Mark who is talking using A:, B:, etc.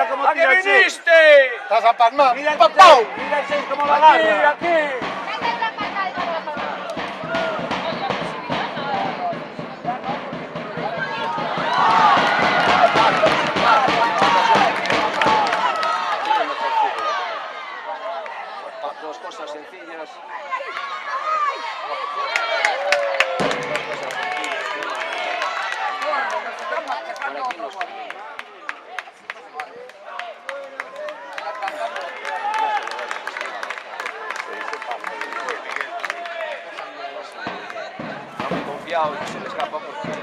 A: mira cómo
B: ¿A qué
A: tira el 6.
B: viniste?
C: Estás a palmar.
A: Mira el
C: ¡Papau!
A: 6, mira el 6 como la agarra.
B: Aquí. Dos cosas sencillas. Está muy confiado y se le escapa porque